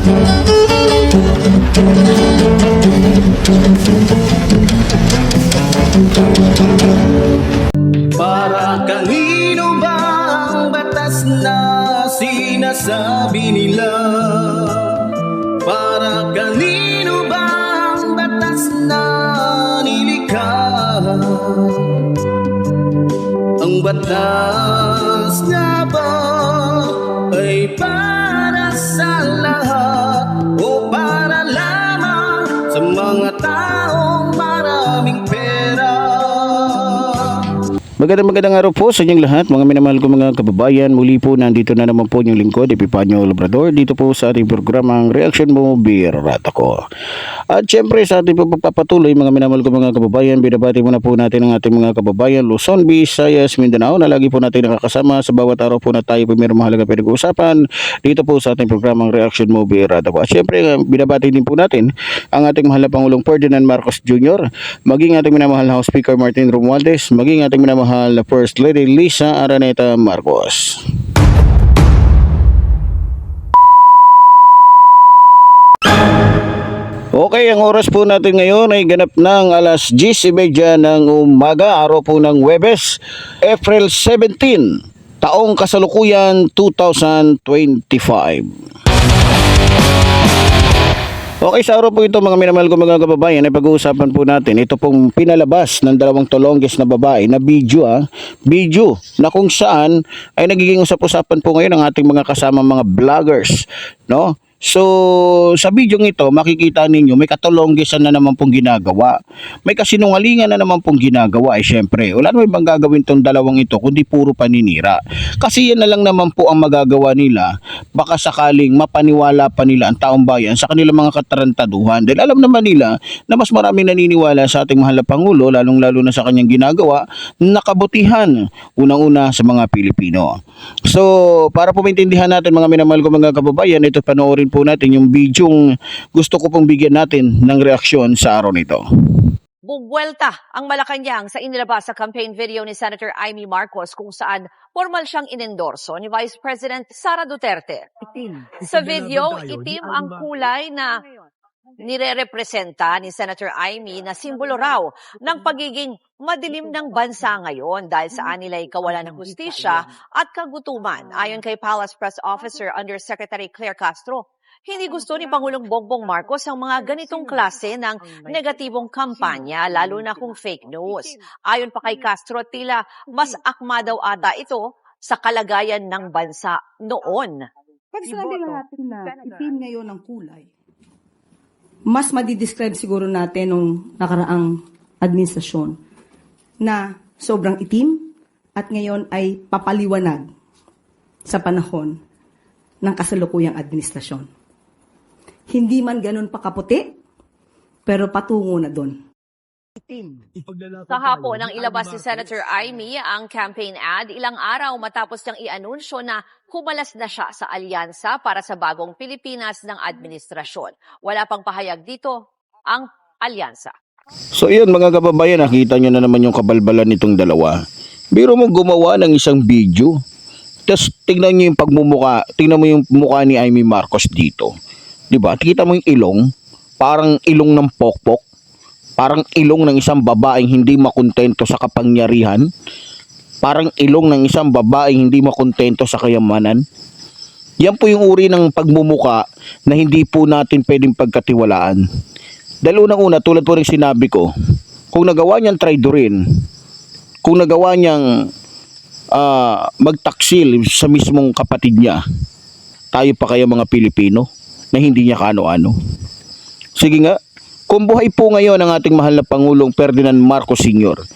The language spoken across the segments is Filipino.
Para kanino ba ang batas na sinasabi nila? Para kanino ba ang batas na nilikha? Ang batas nga ba ay para sa lahat o para lamang sa mga taong maraming pera? Magandang araw po sa inyong lahat, mga minamahal ko mga kababayan. Muli po nandito na naman po yung lingkod, Epifanio Labrador, dito po sa ating programang Reaction Mo Birata Ko. At syempre sa ating pagpapatuloy, mga minamahal ko mga kababayan, binabati muna po natin ang ating mga kababayan Luzon, Visayas, Mindanao na lagi po natin nakakasama sa bawat araw po na tayo po mayroong mahalaga pinag-uusapan dito po sa ating programang Reaction Mo Birata Ko. At syempre binabati din po natin ang ating mahal na Pangulong Ferdinand Marcos Jr., maging ating minamahal na House Speaker Martin Romualdez, maging ating minamahal na First Lady Lisa Araneta Marcos. Okay, ang oras po natin ngayon ay ganap ng alas 10:30 ng umaga, araw po ng Huwebes, April 17, taong kasalukuyan 2025. Okay, sa araw po ito mga minamahal ko mga kababayan ay pag-uusapan po natin ito pong pinalabas ng dalawang tolongges na babae na video na kung saan ay nagiging usap-usapan po ngayon ang ating mga kasama mga vloggers, no? So, sa video ito, makikita ninyo may katolonggesan na naman pong ginagawa. May kasinungalingan na naman pong ginagawa. Syempre, wala naman ibang gagawin tong dalawang ito kundi puro paninira. Kasi yan na lang naman po ang magagawa nila. Baka sakaling mapaniwala pa nila ang taong bayan sa kanilang mga katarantaduhan. Dahil alam naman nila na mas maraming naniniwala sa ating mahal na Pangulo, lalong-lalo na sa kanyang ginagawa, na kabutihan, unang-una sa mga Pilipino. So, para po maintindihan natin mga minamahal ko mga kababayan, ito panoorin po natin yung bidyong gusto ko pong bigyan natin ng reaksyon sa araw nito. Bumwelta ang Malacanang sa inilabas sa campaign video ni Senator Amy Marcos kung saan formal siyang inendorso ni Vice President Sara Duterte. Sa video, itim ang kulay na nire-representa ni Senator Amy na simbolo raw ng pagiging madilim ng bansa ngayon dahil sa anilay kawalan ng hustisya at kagutuman. Ayon kay Palace Press Officer Undersecretary Claire Castro, hindi gusto ni Pangulong Bongbong Marcos ang mga ganitong klase ng negatibong kampanya, lalo na kung fake news. Ayon pa kay Castro, tila mas akma daw ata ito sa kalagayan ng bansa noon. Pag sinabi natin na itim ngayon ang kulay, mas madidescribe siguro natin nung nakaraang administrasyon na sobrang itim at ngayon ay papaliwanag sa panahon ng kasalukuyang administrasyon. Hindi man ganun pakaputi, pero patungo na doon. Kahapon nang ilabas si Senator Amy ang campaign ad, ilang araw matapos niyang i-anunsyo na humalas na siya sa alyansa para sa bagong Pilipinas ng administrasyon. Wala pang pahayag dito ang alyansa. So yun mga kababayan, nakita nyo na naman yung kabalbalan nitong dalawa. Biro mo gumawa ng isang video, tapos tingnan nyo yung pagmumuka, tingnan mo yung mukha ni Amy Marcos dito. Diba? Kita mo yung ilong, parang ilong ng pokpok, parang ilong ng isang babaeng hindi makontento sa kapangyarihan, parang ilong ng isang babaeng hindi makontento sa kayamanan. Yan po yung uri ng pagmumuka na hindi po natin pwedeng pagkatiwalaan. Dahil unang-una, tulad po ng sinabi ko, kung nagawa niyang traidorin, kung nagawa niyang magtaksil sa mismong kapatid niya, tayo pa kaya mga Pilipino na hindi niya kaano-ano? Sige nga, kung buhay po ngayon ang ating mahal na Pangulong Ferdinand Marcos Sr.,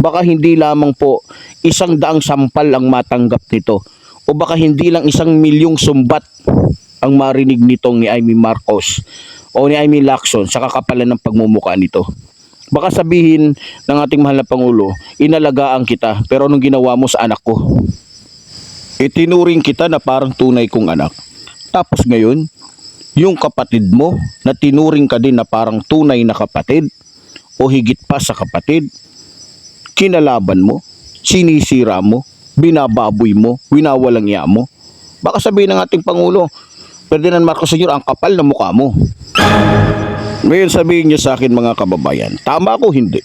baka hindi lamang po 100 sampal ang matanggap nito, o baka hindi lang 1,000,000 sumbat ang marinig nitong ni Amy Marcos o ni Amy Lacson sa kakapalan ng pagmumukha nito. Baka sabihin ng ating mahal na Pangulo, inalagaan kita, pero anong ginawa mo sa anak ko? Itinuring kita na parang tunay kong anak. Tapos ngayon, yung kapatid mo na tinuring ka din na parang tunay na kapatid o higit pa sa kapatid, kinalaban mo, sinisira mo, binababoy mo, winawalang iya mo. Baka sabihin ng ating Pangulo, Ferdinand Marcos Sr., ang kapal na mukha mo. Ngayon sabihin niyo sa akin mga kababayan, tama ako hindi?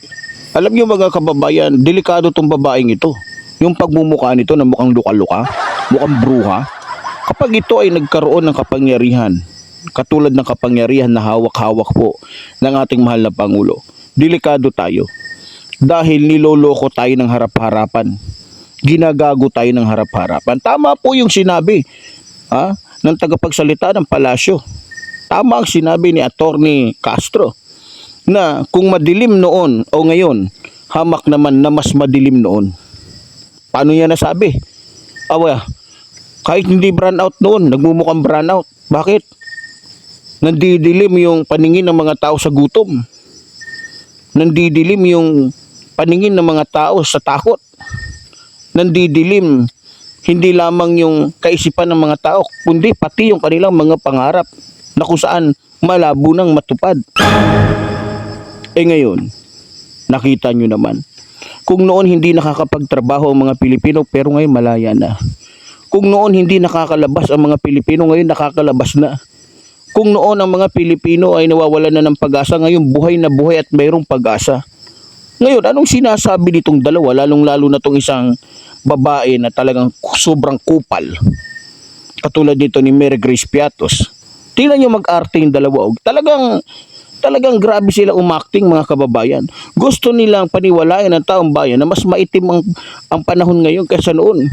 Alam niyo mga kababayan, delikado tong babaeng ito. Yung pagmumukha nito na mukhang luka-luka, mukhang bruha. Kapag ito ay nagkaroon ng kapangyarihan, katulad ng kapangyarihan na hawak-hawak po ng ating mahal na Pangulo, delikado tayo. Dahil niloloko tayo ng harap-harapan. Ginagago tayo ng harap-harapan. Tama po yung sinabi ng tagapagsalita ng palasyo. Tama ang sinabi ni Attorney Castro na kung madilim noon o ngayon, hamak naman na mas madilim noon. Paano niya nasabi? Kahit hindi brownout noon, nagmumukhang brownout. Bakit? Nandidilim yung paningin ng mga tao sa gutom. Nandidilim yung paningin ng mga tao sa takot. Nandidilim hindi lamang yung kaisipan ng mga tao, kundi pati yung kanilang mga pangarap na kung saan malabo nang matupad. Ngayon, nakita nyo naman, kung noon hindi nakakapagtrabaho ang mga Pilipino, pero ngayon malaya na. Kung noon hindi nakakalabas ang mga Pilipino, ngayon nakakalabas na. Kung noon ang mga Pilipino ay nawawalan na ng pag-asa, ngayon buhay na buhay at mayroong pag-asa. Ngayon, anong sinasabi nitong dalawa, lalong-lalo na itong isang babae na talagang sobrang kupal, katulad dito ni Mary Grace Piatos? Tingnan nyo mag-arte yung dalawa. Talagang grabe sila umakting mga kababayan. Gusto nilang paniwalayan ng taong bayan na mas maitim ang panahon ngayon kaysa noon.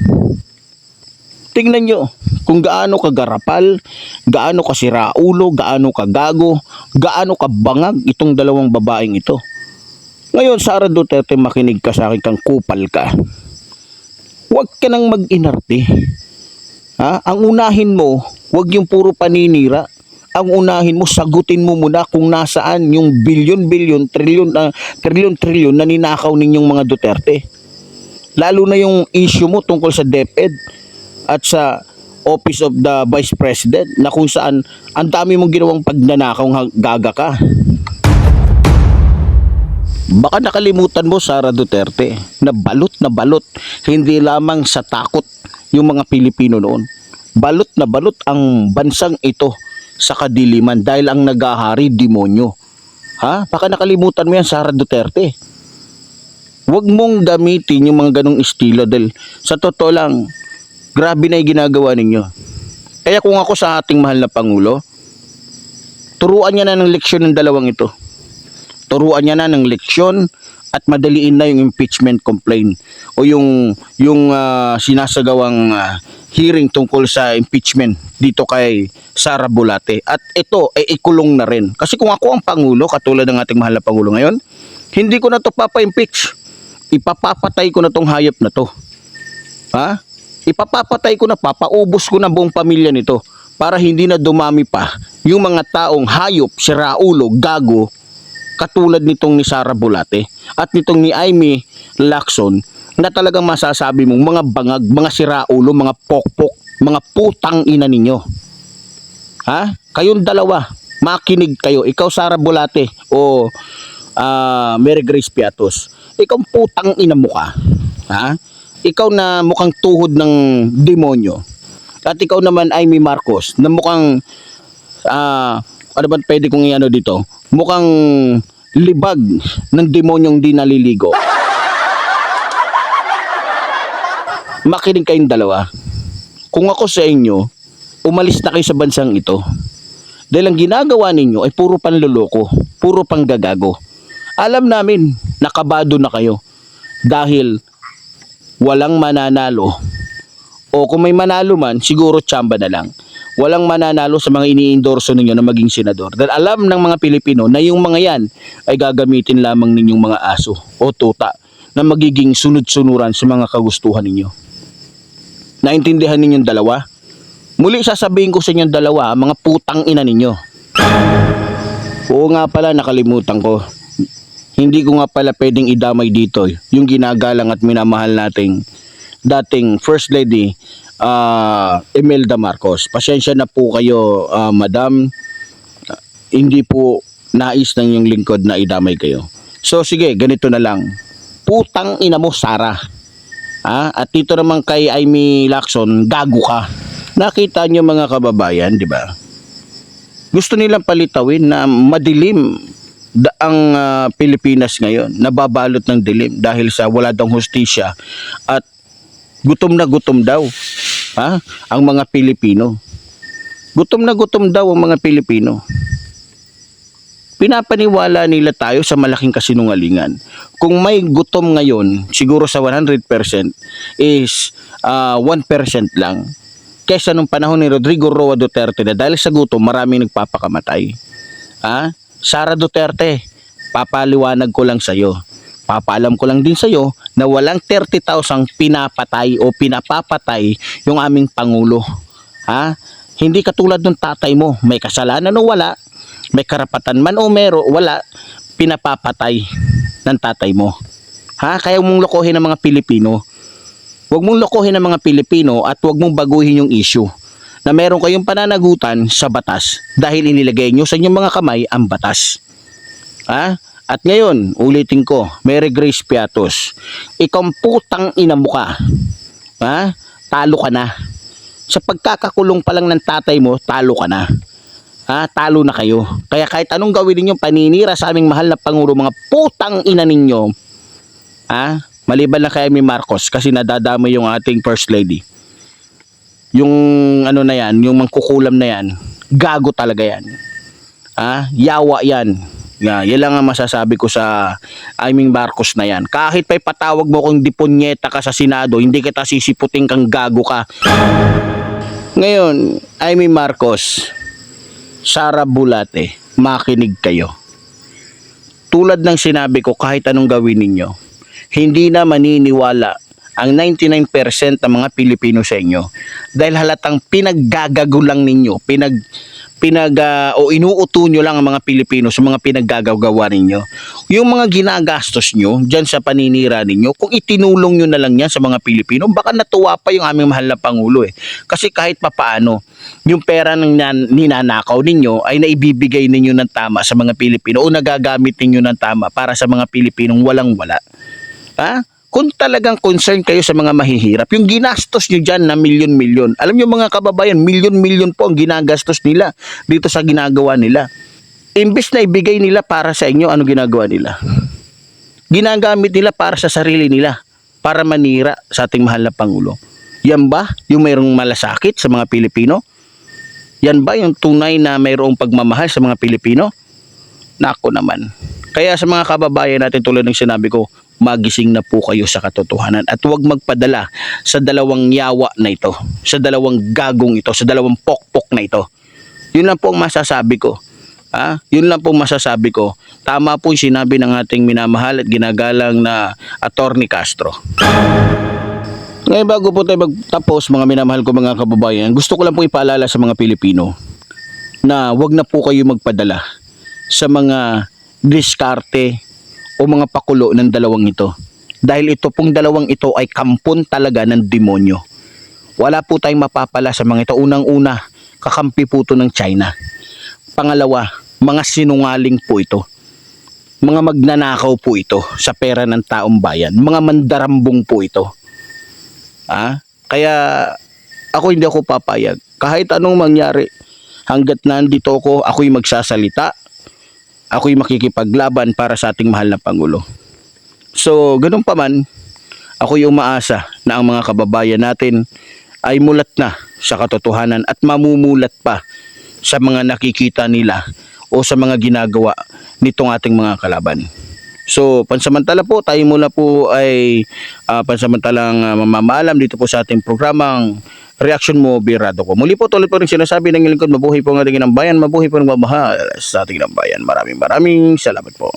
Tingnan nyo kung gaano kagarapal, gaano kasiraulo, gaano kagago, gaano kabangag itong dalawang babaeng ito. Ngayon, Sara Duterte, makinig ka sa akin, kang kupal ka. Huwag ka nang mag-inarte. Ang unahin mo, huwag yung puro paninira. Ang unahin mo, sagutin mo muna kung nasaan yung bilyon-bilyon, trilyon-trilyon na ninakaw ninyong mga Duterte. Lalo na yung issue mo tungkol sa DepEd at sa Office of the Vice President, na kung saan ang dami mong ginawang pagnanakaw, gaga ka. Baka nakalimutan mo, Sara Duterte, na balot, hindi lamang sa takot yung mga Pilipino noon. Balot na balot ang bansang ito sa kadiliman dahil ang nagahari, demonyo. Baka nakalimutan mo yan, Sara Duterte. Huwag mong gamitin yung mga ganong estilo dahil sa totoo lang, grabe na yung ginagawa ninyo. Kaya kung ako sa ating mahal na Pangulo, turuan niya na ng leksyon ng dalawang ito. Turuan niya na ng leksyon at madaliin na yung impeachment complaint o yung sinasagawang hearing tungkol sa impeachment dito kay Sara Bolate. At ito ay ikulong na rin. Kasi kung ako ang Pangulo, katulad ng ating mahal na Pangulo ngayon, hindi ko na to papa-impeach. Ipapapatay ko na tong hayop na to. Ipapapatay ko na, papaubos ko na buong pamilya nito para hindi na dumami pa yung mga taong hayop, siraulo, gago, katulad nitong ni Sara Bolate at nitong ni Amy Lacson, na talagang masasabi mong mga bangag, mga siraulo, mga pokpok, mga putang ina ninyo. Kayong dalawa, makinig kayo. Ikaw, Sara Bolate, o Mary Grace Piatos, ikaw putang ina mo ka. Ikaw na mukhang tuhod ng demonyo. At ikaw naman, Amy Marcos, na mukhang ano ba pwede kong iano dito? Mukhang libag ng demonyong di naliligo. Makinig kayong dalawa. Kung ako sa inyo, umalis na kayo sa bansang ito. Dahil ang ginagawa ninyo ay puro panloloko, puro panggagago. Alam namin, nakabado na kayo. Dahil walang mananalo. O kung may manalo man, siguro tsamba na lang. Walang mananalo sa mga ini-endorso ninyo na maging senador. Dahil alam ng mga Pilipino na yung mga yan ay gagamitin lamang ninyong mga aso o tuta na magiging sunod-sunuran sa mga kagustuhan ninyo. Naintindihan ninyong dalawa? Muli sasabihin ko sa inyong dalawa, mga putang ina ninyo. Oo nga pala, nakalimutan ko. Hindi ko nga pala pwedeng idamay dito yung ginagalang at minamahal nating dating First Lady Imelda Marcos. Pasensya na po kayo, madam. Hindi po nais ng yung lingkod na idamay kayo. So sige, ganito na lang. Putang ina mo, Sara. At dito naman kay Amy Lacson, gago ka. Nakita nyo mga kababayan, di ba? Gusto nilang palitawin na madilim ang Pilipinas ngayon, nababalot ng dilim dahil sa wala daw hustisya at gutom na gutom daw ang mga Pilipino. Gutom na gutom daw ang mga Pilipino. Pinapaniwala nila tayo sa malaking kasinungalingan. Kung may gutom ngayon, siguro sa 100% is 1% lang. Kesa nung panahon ni Rodrigo Roa Duterte na dahil sa gutom, maraming nagpapakamatay. Sara Duterte, papaliwanag ko lang sa'yo. Papaalam ko lang din sa'yo na walang 30,000 pinapatay o pinapapatay yung aming Pangulo. Hindi katulad ng tatay mo, may kasalanan o wala, may karapatan man o wala, pinapapatay ng tatay mo. Kaya mong lokohin ang mga Pilipino. Huwag mong lokohin ang mga Pilipino at huwag mong baguhin yung issue na meron kayong pananagutan sa batas dahil inilagay nyo sa inyong mga kamay ang batas. At ngayon, ulitin ko, Mary Grace Piatos, ikaw putang ina mo ka. Talo ka na. Sa pagkakakulong pa lang ng tatay mo, talo ka na. Talo na kayo. Kaya kahit anong gawin ninyo, paninira sa aming mahal na Pangulo, mga putang ina ninyo, maliban na kay Amy Marcos kasi nadadamay yung ating First Lady. Yung ano na yan, yung mangkukulam na yan, gago talaga yan. Yawa yan. Yan lang ang masasabi ko sa Amy Marcos na yan. Kahit pa'y patawag mo kung diponyeta ka sa Senado, hindi kita sisiputin kang gago ka. Ngayon, Amy Marcos, Sara Bulate, makinig kayo. Tulad ng sinabi ko, kahit anong gawin ninyo, hindi na maniniwala ang 99% ng mga Pilipino sa inyo dahil halatang pinaggagago lang ninyo, inuuto nyo lang ang mga Pilipino sa mga pinaggagawa ninyo. Yung mga ginagastos nyo dyan sa paninira ninyo, kung itinulong nyo na lang yan sa mga Pilipino, baka natuwa pa yung aming mahal na Pangulo Kasi kahit papaano, yung pera ng ninanakaw ninyo ay naibibigay ninyo ng tama sa mga Pilipino o nagagamit ninyo ng tama para sa mga Pilipinong walang-wala. Kung talagang concern kayo sa mga mahihirap, yung ginastos nyo dyan na milyon-milyon. Alam nyo mga kababayan, milyon-milyon po ang ginagastos nila dito sa ginagawa nila. Imbes na ibigay nila para sa inyo, ano ginagawa nila? Ginagamit nila para sa sarili nila, para manira sa ating mahal na Pangulo. Yan ba yung mayroong malasakit sa mga Pilipino? Yan ba yung tunay na mayroong pagmamahal sa mga Pilipino? Nako naman. Kaya sa mga kababayan natin tulad ng sinabi ko, magising na po kayo sa katotohanan at huwag magpadala sa dalawang yawa na ito, sa dalawang gagong ito, sa dalawang pokpok na ito. Yun lang po ang masasabi ko. Yun lang po masasabi ko. Tama po yung sinabi ng ating minamahal at ginagalang na Attorney Castro. Ngayon bago po tayo magtapos mga minamahal ko mga kababayan, gusto ko lang po ipaalala sa mga Pilipino na huwag na po kayo magpadala sa mga diskarte o mga pakulo ng dalawang ito. Dahil ito pong dalawang ito ay kampon talaga ng demonyo. Wala po tayong mapapala sa mga ito. Unang-una, kakampi po ito ng China. Pangalawa, mga sinungaling po ito. Mga magnanakaw po ito sa pera ng taong bayan. Mga mandarambong po ito. Kaya ako hindi ako papayag. Kahit anong mangyari, hanggat nandito ako, ako'y magsasalita. Ako'y makikipaglaban para sa ating mahal na Pangulo. So, ganun pa man, ako'y umaasa na ang mga kababayan natin ay mulat na sa katotohanan at mamumulat pa sa mga nakikita nila o sa mga ginagawa nitong ating mga kalaban. So, pansamantala po, tayo muna po ay pansamantalang mamamalam dito po sa ating programang Reaction Mo, Birado Ko. Muli po, tuloy po rin sinasabi ng lingkod, mabuhay po ang ating ng bayan, mabuhay po ng mamahal sa ating ng bayan. Maraming salamat po.